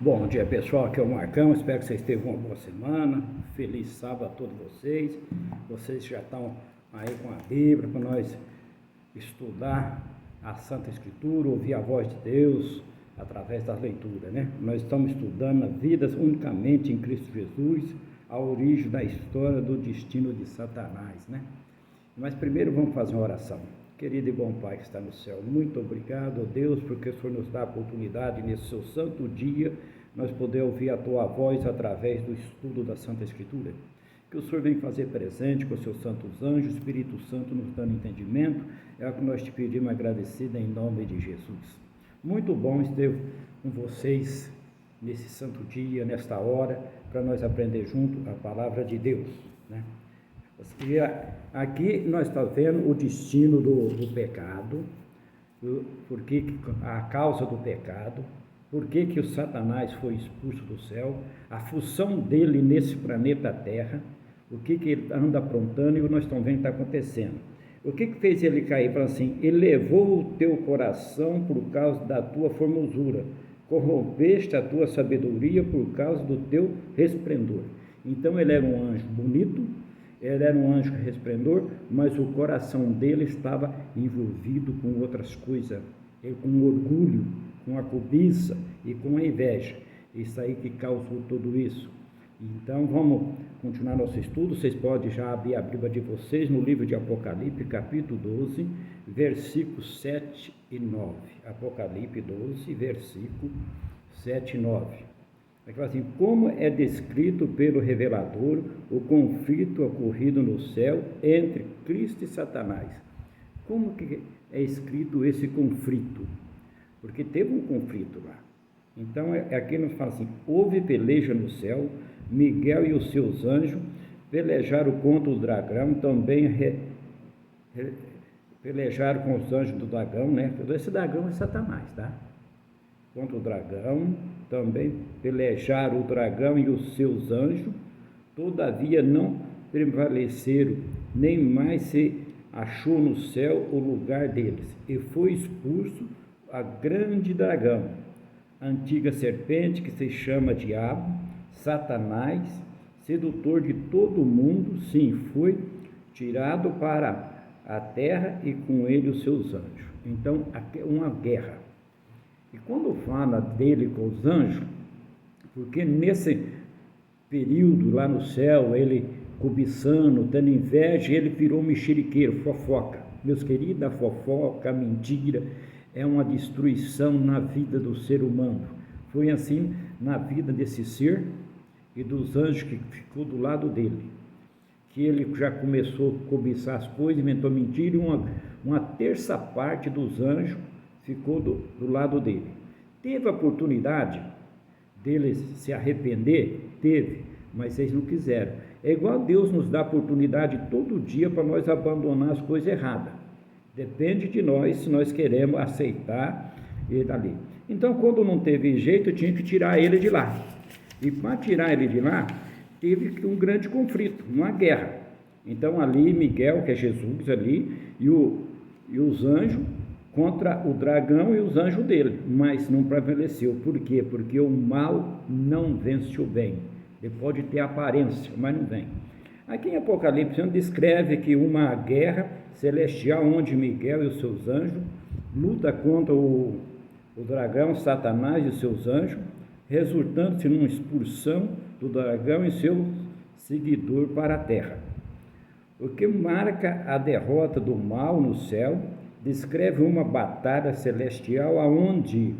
Bom dia, pessoal, aqui é o Marcão, espero que vocês tenham uma boa semana, feliz sábado a todos vocês já estão aí com a Bíblia para nós estudar a Santa Escritura, ouvir a voz de Deus através das leituras, né? Nós estamos estudando a vida unicamente em Cristo Jesus, a origem da história do destino de Satanás, né? Mas primeiro vamos fazer uma oração. Querido e bom Pai que está no céu, muito obrigado, Deus, porque o Senhor nos dá a oportunidade nesse seu santo dia, nós poder ouvir a Tua voz através do estudo da Santa Escritura. Que o Senhor venha fazer presente com os seus santos anjos, Espírito Santo nos dando entendimento, é o que nós te pedimos agradecido em nome de Jesus. Muito bom estar com vocês nesse santo dia, nesta hora, para nós aprender junto a palavra de Deus, né? E aqui nós estamos vendo o destino do pecado, porque a causa do pecado, por que o Satanás foi expulso do céu, a função dele nesse planeta Terra, o que ele anda aprontando e nós estamos vendo que está acontecendo. O que fez ele cair? Fala assim, elevou o teu coração por causa da tua formosura, corrompeste a tua sabedoria por causa do teu resplendor. Então ele era um anjo bonito, ele era um anjo resplendor, mas o coração dele estava envolvido com outras coisas, com orgulho, com a cobiça e com a inveja. Isso aí que causou tudo isso. Então vamos continuar nosso estudo. Vocês podem já abrir a Bíblia de vocês no livro de Apocalipse, capítulo 12, versículos 7 e 9. Apocalipse 12, versículo 7 e 9. Assim, como é descrito pelo revelador o conflito ocorrido no céu entre Cristo e Satanás. Como que é escrito esse conflito? Porque teve um conflito lá. Então, aqui nos fala assim, houve peleja no céu, Miguel e os seus anjos pelejaram contra o dragão, também pelejaram com os anjos do dragão, né? Esse dragão é Satanás, tá? Contra o dragão, também pelejaram o dragão e os seus anjos, todavia não prevaleceram, nem mais se achou no céu o lugar deles, e foi expulso a grande dragão, a antiga serpente que se chama Diabo, Satanás, sedutor de todo o mundo, sim, foi tirado para a terra e com ele os seus anjos. Então, aqui é uma guerra. E quando fala dele com os anjos, porque nesse período lá no céu, ele cobiçando, tendo inveja, ele virou mexeriqueiro, fofoca. Meus queridos, a fofoca, a mentira, é uma destruição na vida do ser humano. Foi assim na vida desse ser e dos anjos que ficou do lado dele. Que ele já começou a cobiçar as coisas, inventou mentira, e uma terça parte dos anjos ficou do lado dele. Teve a oportunidade deles se arrepender? Teve, mas eles não quiseram. É igual Deus nos dá oportunidade todo dia para nós abandonar as coisas erradas. Depende de nós, se nós queremos aceitar ele ali. Então, quando não teve jeito, eu tinha que tirar ele de lá. E para tirar ele de lá, teve um grande conflito, uma guerra. Então, ali, Miguel, que é Jesus ali, e os anjos, contra o dragão e os anjos dele, mas não prevaleceu. Por quê? Porque o mal não vence o bem. Ele pode ter aparência, mas não vem. Aqui em Apocalipse descreve que uma guerra celestial onde Miguel e os seus anjos lutam contra o dragão, Satanás e os seus anjos, resultando-se numa expulsão do dragão e seu seguidor para a terra. O que marca a derrota do mal no céu descreve uma batalha celestial aonde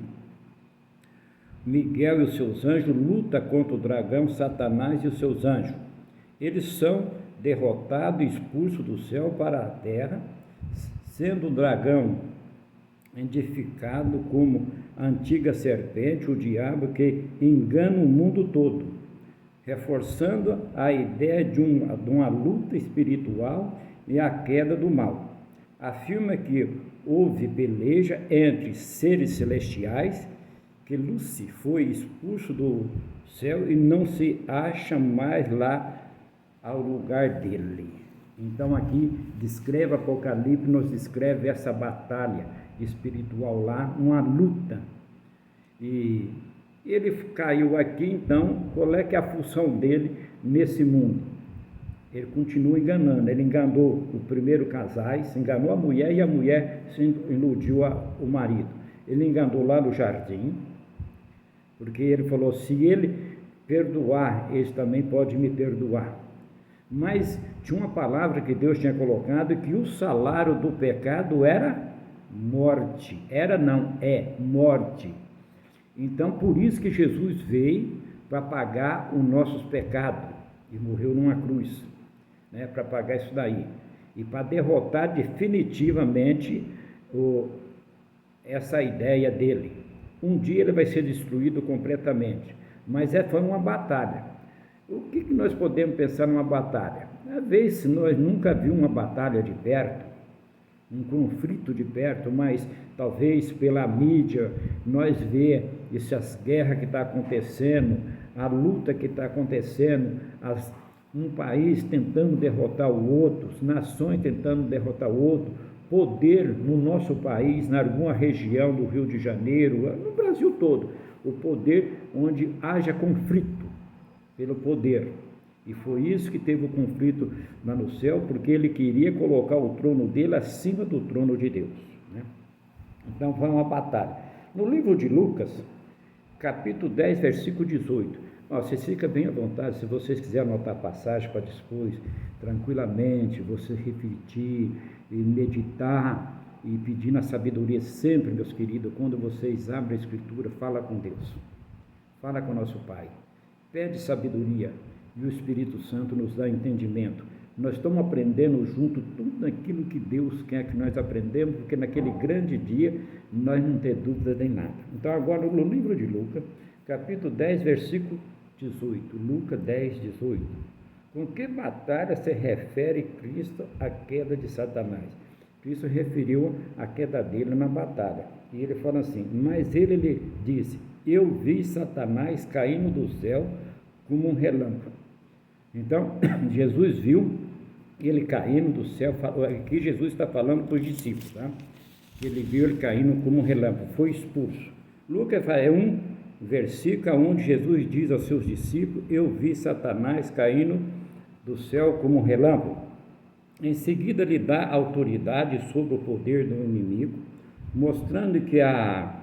Miguel e os seus anjos lutam contra o dragão, Satanás e os seus anjos. Eles são derrotados e expulsos do céu para a terra, sendo o dragão identificado como a antiga serpente, o diabo que engana o mundo todo, reforçando a ideia de uma luta espiritual e a queda do mal. Afirma que houve peleja entre seres celestiais, que Lúcifer foi expulso do céu e não se acha mais lá ao lugar dele. Então aqui descreve Apocalipse, nos descreve essa batalha espiritual lá, uma luta. E Ele caiu aqui, então, qual é que é a função dele nesse mundo? Ele continua enganando, ele enganou o primeiro casais, enganou a mulher e a mulher se iludiu o marido. Ele enganou lá no jardim, porque ele falou, se ele perdoar, ele também pode me perdoar. Mas tinha uma palavra que Deus tinha colocado, que o salário do pecado era morte. Era não, é morte. Então, por isso que Jesus veio para pagar os nossos pecados e morreu numa cruz, né, para pagar isso daí e para derrotar definitivamente essa ideia dele. Um dia ele vai ser destruído completamente, mas foi uma batalha. O que nós podemos pensar numa batalha? Às vezes nós nunca vimos uma batalha de perto, um conflito de perto, mas talvez pela mídia nós vemos essas guerras que estão acontecendo, a luta que está acontecendo, um país tentando derrotar o outro, nações tentando derrotar o outro, poder no nosso país, em alguma região do Rio de Janeiro, no Brasil todo, o poder onde haja conflito pelo poder. E foi isso que teve o conflito lá no céu, porque ele queria colocar o trono dele acima do trono de Deus, né? Então foi uma batalha. No livro de Lucas, capítulo 10, versículo 18, vocês ficam bem à vontade, se vocês quiserem anotar a passagem para depois, tranquilamente, você refletir e meditar e pedir na sabedoria sempre, meus queridos, quando vocês abrem a Escritura, fala com Deus, fala com nosso Pai, pede sabedoria, e o Espírito Santo nos dá entendimento. Nós estamos aprendendo junto tudo aquilo que Deus quer que nós aprendemos, porque naquele grande dia nós não temos dúvida nem nada. Então agora no livro de Lucas, capítulo 10, versículo 18, Lucas 10, 18. Com que batalha se refere Cristo à queda de Satanás? Cristo referiu a queda dele na batalha. E ele fala assim, mas ele lhe disse, eu vi Satanás caindo do céu como um relâmpago. Então, Jesus viu ele caindo do céu, aqui Jesus está falando para os discípulos, tá? Ele viu ele caindo como um relâmpago, foi expulso. Lucas é um versículo onde Jesus diz aos seus discípulos, eu vi Satanás caindo do céu como um relâmpago. Em seguida lhe dá autoridade sobre o poder do inimigo, mostrando que a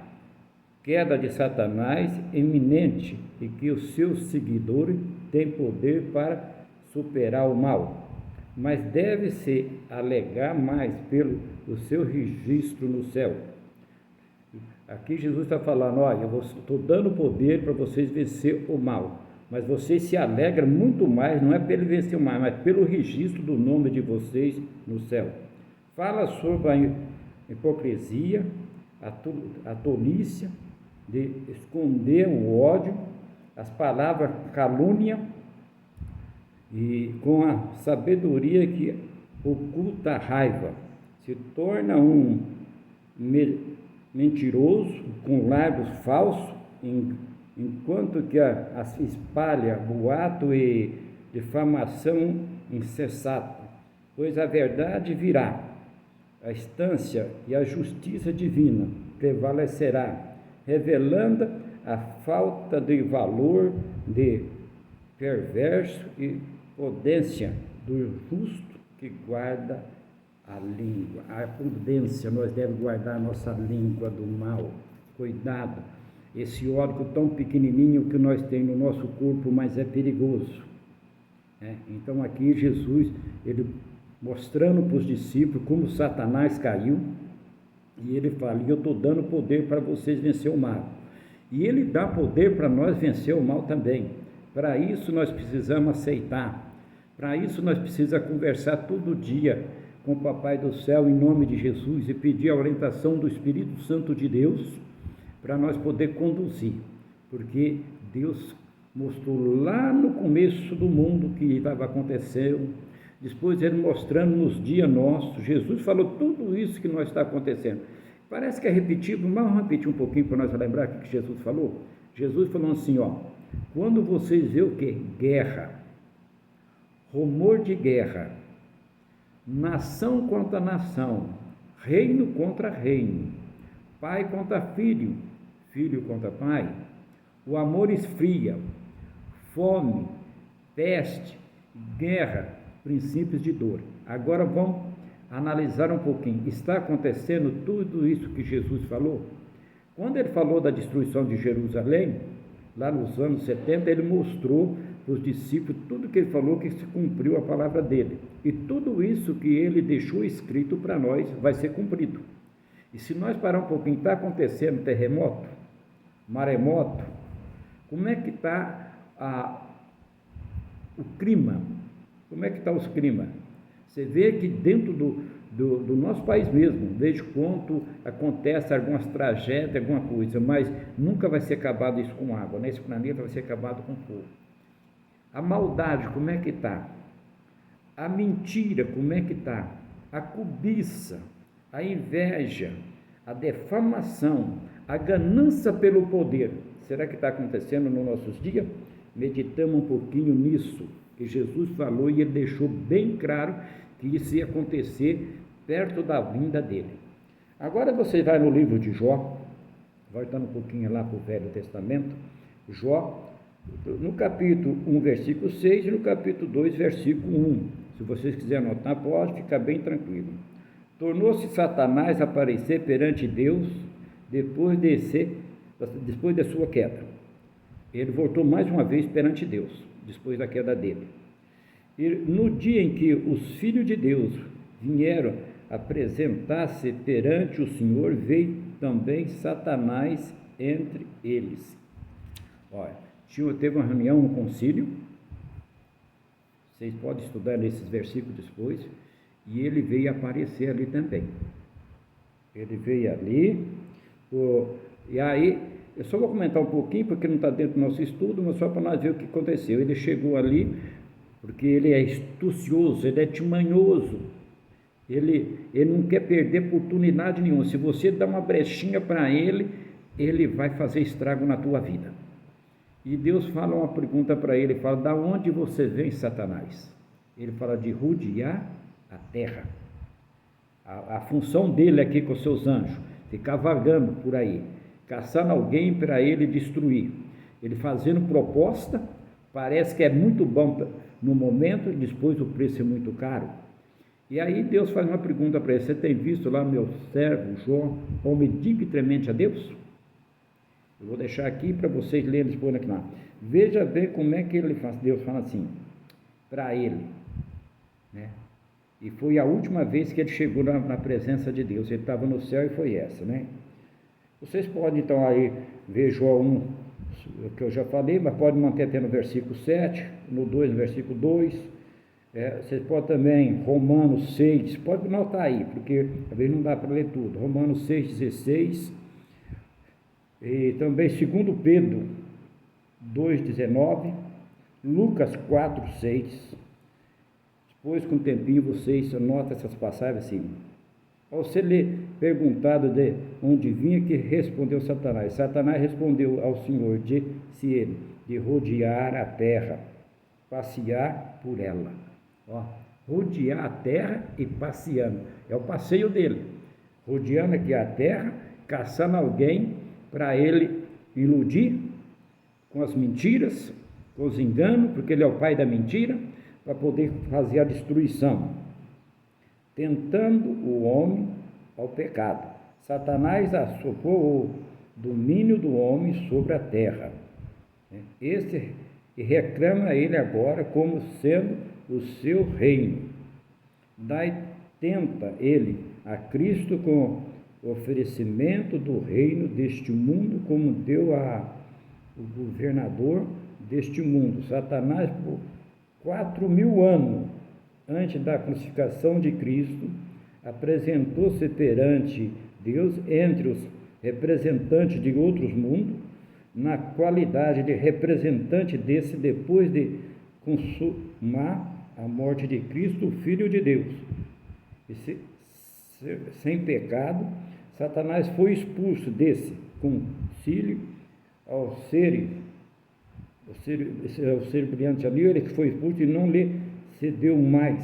queda de Satanás é iminente e que os seus seguidores têm poder para superar o mal, mas deve-se alegar mais pelo seu registro no céu. Aqui Jesus está falando, olha, eu estou dando poder para vocês vencer o mal, mas vocês se alegram muito mais, não é pelo vencer o mal, mas pelo registro do nome de vocês no céu. Fala sobre a hipocrisia, a tolice, de esconder o ódio, as palavras calúnia e com a sabedoria que oculta a raiva, se torna um mentiroso com lábios falsos, enquanto que espalha boato e difamação insensata, pois a verdade virá, a instância e a justiça divina prevalecerá, revelando a falta de valor de perverso e prudência do justo que guarda a língua. A prudência, nós devemos guardar a nossa língua do mal. Cuidado, esse órgão tão pequenininho que nós temos no nosso corpo, mas é perigoso. Então aqui Jesus, ele mostrando para os discípulos como Satanás caiu, e ele fala, eu estou dando poder para vocês vencer o mal. E ele dá poder para nós vencer o mal também. Para isso nós precisamos aceitar. Para isso nós precisamos conversar todo dia com o Papai do Céu, em nome de Jesus, e pedir a orientação do Espírito Santo de Deus, para nós poder conduzir. Porque Deus mostrou lá no começo do mundo que estava acontecendo, depois ele mostrando nos dias nossos, Jesus falou tudo isso que nós está acontecendo. Parece que é repetido, mas vamos repetir um pouquinho para nós lembrar o que Jesus falou. Jesus falou assim, quando vocês vê o que? Guerra, rumor de guerra, nação contra nação, reino contra reino, pai contra filho, filho contra pai, O amor esfria, fome, peste, guerra, princípios de dor. Agora vamos analisar um pouquinho. Está acontecendo tudo isso que Jesus falou? Quando ele falou da destruição de Jerusalém, lá nos anos 70, ele mostrou para os discípulos tudo que ele falou, que se cumpriu a palavra dele. E tudo isso que ele deixou escrito para nós vai ser cumprido. E se nós parar um pouquinho, está acontecendo terremoto, maremoto, como é que está o clima? Como é que está os climas? Você vê que dentro do nosso país mesmo, desde quando acontece algumas tragédias, alguma coisa, mas nunca vai ser acabado isso com água, né? Esse planeta vai ser acabado com fogo. A maldade, como é que está? A mentira, como é que está? A cobiça, a inveja, a defamação, a ganância pelo poder. Será que está acontecendo nos nossos dias? Meditamos um pouquinho nisso, que Jesus falou e ele deixou bem claro que isso ia acontecer perto da vinda dele. Agora você vai no livro de Jó, voltando um pouquinho lá para o Velho Testamento, Jó, no capítulo 1, versículo 6 e no capítulo 2, versículo 1. Se vocês quiserem anotar, pode ficar bem tranquilo. Tornou-se Satanás aparecer perante Deus depois da sua queda. Ele voltou mais uma vez perante Deus, depois da queda dele. E no dia em que os filhos de Deus vieram apresentar-se perante o Senhor, veio também Satanás entre eles. Olha, teve uma reunião, um concílio, vocês podem estudar nesses versículos depois, e ele veio aparecer ali também. Ele veio ali, e aí, eu só vou comentar um pouquinho, porque não está dentro do nosso estudo, mas só para nós ver o que aconteceu. Ele chegou ali, porque ele é astucioso, ele é timanhoso, ele não quer perder oportunidade nenhuma. Se você dá uma brechinha para ele, ele vai fazer estrago na tua vida. E Deus fala uma pergunta para ele, fala, da onde você vem, Satanás? Ele fala de rodear a terra. A função dele aqui com os seus anjos, ficar vagando por aí, caçando alguém para ele destruir. Ele fazendo proposta, parece que é muito bom no momento, e depois o preço é muito caro. E aí Deus faz uma pergunta para ele, você tem visto lá meu servo Jó, homem digno e temente a Deus? Eu vou deixar aqui para vocês lerem depois aqui lá. Veja bem como é que ele faz. Deus fala assim, para ele, né? E foi a última vez que ele chegou na presença de Deus. Ele estava no céu e foi essa, né? Vocês podem então aí ver Jó 1, que eu já falei, mas pode manter até no versículo 7, no 2, no versículo 2. Vocês podem também, Romanos 6, pode anotar aí, porque às vezes não dá para ler tudo. Romanos 6, 16. E também 2 Pedro 2,19, Lucas 4, 6. Depois, com o tempinho, vocês anotam essas passagens assim. Ao ser lhe perguntado de onde vinha, que respondeu Satanás. Satanás respondeu ao Senhor, disse ele, de rodear a terra, passear por ela. Ó, rodear a terra e passeando. É o passeio dele. Rodeando aqui a terra, caçando alguém para ele iludir com as mentiras, com os enganos, porque ele é o pai da mentira, para poder fazer a destruição, tentando o homem ao pecado. Satanás assopou o domínio do homem sobre a terra. Esse reclama ele agora como sendo o seu reino. Daí tenta ele a Cristo com o oferecimento do reino deste mundo, como deu o governador deste mundo. Satanás, por 4.000 anos antes da crucificação de Cristo, apresentou-se perante Deus entre os representantes de outros mundos, na qualidade de representante desse, depois de consumar a morte de Cristo, o Filho de Deus. Sem pecado, Satanás foi expulso desse concílio ao ser brilhante ali, ele foi expulso e não lhe cedeu mais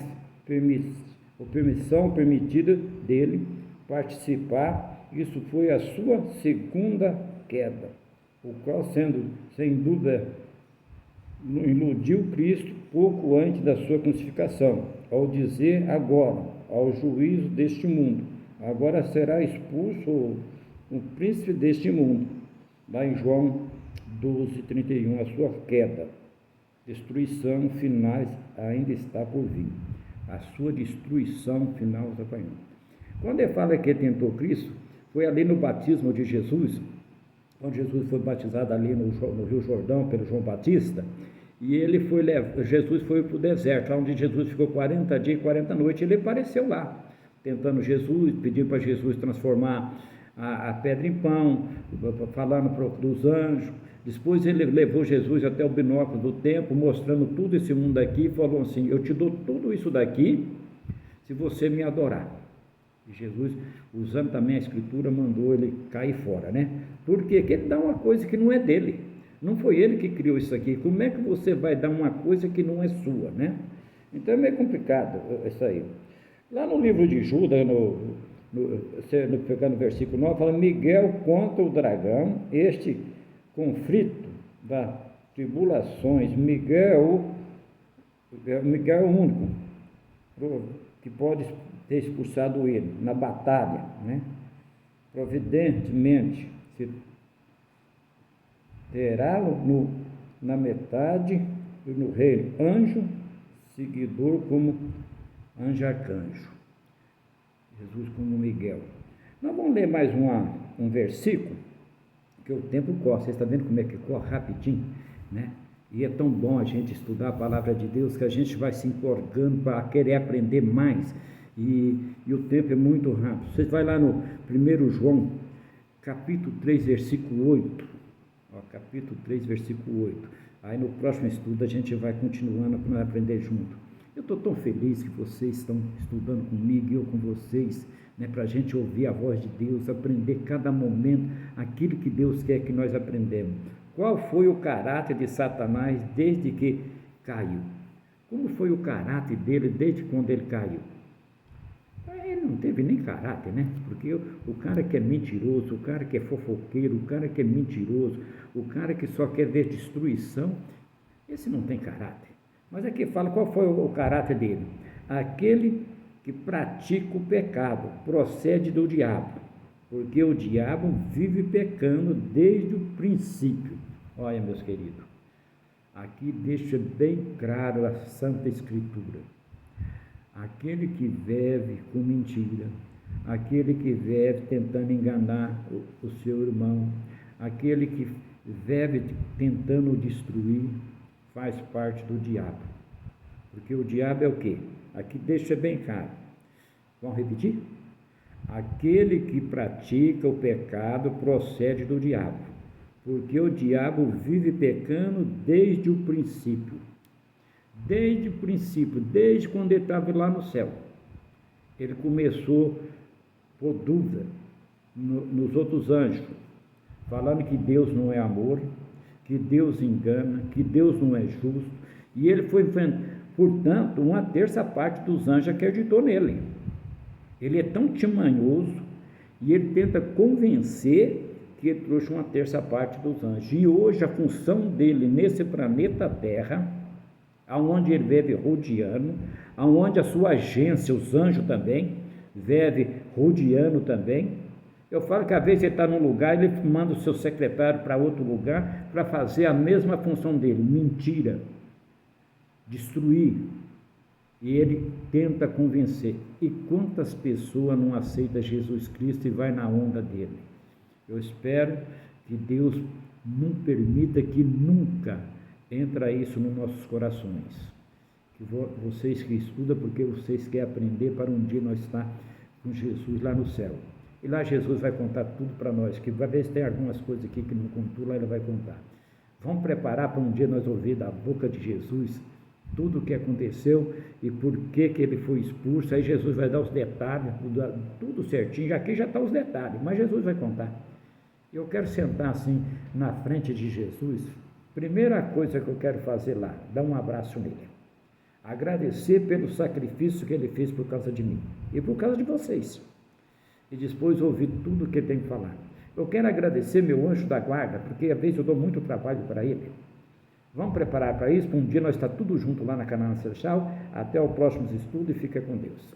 permissão permitida dele participar. Isso foi a sua segunda queda. o qual, sendo sem dúvida, iludiu Cristo pouco antes da sua crucificação, ao dizer agora, ao juízo deste mundo, agora será expulso o príncipe deste mundo. Lá em João 12:31, a sua queda, destruição finais ainda está por vir. A sua destruição final está por vir. Quando ele fala que ele tentou Cristo, foi ali no batismo de Jesus, quando Jesus foi batizado ali no Rio Jordão pelo João Batista, e Jesus foi para o deserto, onde Jesus ficou 40 dias e 40 noites, ele apareceu lá, tentando Jesus, pedindo para Jesus transformar a pedra em pão, falando para os anjos. Depois ele levou Jesus até o binóculo do templo, mostrando tudo esse mundo aqui, e falou assim: eu te dou tudo isso daqui, se você me adorar. E Jesus, usando também a escritura, mandou ele cair fora, né? Porque ele dá uma coisa que não é dele, não foi ele que criou isso aqui. Como é que você vai dar uma coisa que não é sua, né? Então é meio complicado isso aí. Lá no livro de Judas, pegando o versículo 9, fala: Miguel contra o dragão, este conflito das tribulações. Miguel é o único que pode ter expulsado ele na batalha, né? Providentemente, se terá na metade no reino anjo, seguidor como anjo arcanjo. Jesus como Miguel. Nós vamos ler mais um versículo, que o tempo corre. Vocês estão vendo como é que corre rapidinho, né? E é tão bom a gente estudar a palavra de Deus, que a gente vai se empolgando para querer aprender mais, e o tempo é muito rápido. Você vai lá no 1 João, capítulo 3, versículo 8, capítulo 3, versículo 8, aí no próximo estudo a gente vai continuando para aprender junto. Eu estou tão feliz que vocês estão estudando comigo e eu com vocês, né, para a gente ouvir a voz de Deus, aprender cada momento aquilo que Deus quer que nós aprendamos. Qual foi o caráter de Satanás desde que caiu? Como foi o caráter dele desde quando ele caiu? Ele não teve nem caráter, né? Porque o cara que é mentiroso, o cara que é fofoqueiro, o cara que é mentiroso, o cara que só quer ver destruição, esse não tem caráter. Mas aqui fala qual foi o caráter dele. Aquele que pratica o pecado procede do diabo, porque o diabo vive pecando desde o princípio. Olha, meus queridos, aqui deixa bem claro a Santa Escritura. Aquele que vive com mentira, aquele que vive tentando enganar o seu irmão, aquele que vive tentando destruir, faz parte do diabo. Porque o diabo é o quê? Aqui deixa bem claro. Vamos repetir? Aquele que pratica o pecado procede do diabo, porque o diabo vive pecando desde o princípio. Desde o princípio, desde quando ele estava lá no céu. Ele começou por dúvida nos outros anjos, falando que Deus não é amor, que Deus engana, que Deus não é justo, e ele foi, portanto, uma terça parte dos anjos acreditou nele. Ele é tão timanhoso e ele tenta convencer que ele trouxe uma terça parte dos anjos. E hoje a função dele nesse planeta Terra, aonde ele vive rodeando, aonde a sua agência, os anjos também, vive rodeando também. Eu falo que às vezes ele está num lugar, ele manda o seu secretário para outro lugar para fazer a mesma função dele, mentira, destruir. E ele tenta convencer. E quantas pessoas não aceitam Jesus Cristo e vai na onda dele? Eu espero que Deus não permita que nunca entre isso nos nossos corações. Que vocês que estudam, porque vocês querem aprender para um dia nós estar com Jesus lá no céu. E lá Jesus vai contar tudo para nós, que vai ver se tem algumas coisas aqui que não contou, lá ele vai contar. Vamos preparar para um dia nós ouvir da boca de Jesus tudo o que aconteceu e por que ele foi expulso. Aí Jesus vai dar os detalhes, tudo certinho. Aqui já estão os detalhes, mas Jesus vai contar. Eu quero sentar assim na frente de Jesus. Primeira coisa que eu quero fazer lá, dar um abraço nele, agradecer pelo sacrifício que ele fez por causa de mim e por causa de vocês, e depois ouvir tudo o que ele tem que falar. Eu quero agradecer meu anjo da guarda, porque às vezes eu dou muito trabalho para ele. Vamos preparar para isso, para um dia nós estar tudo junto lá na Canaã Celestial. Até o próximo estudo e fica com Deus.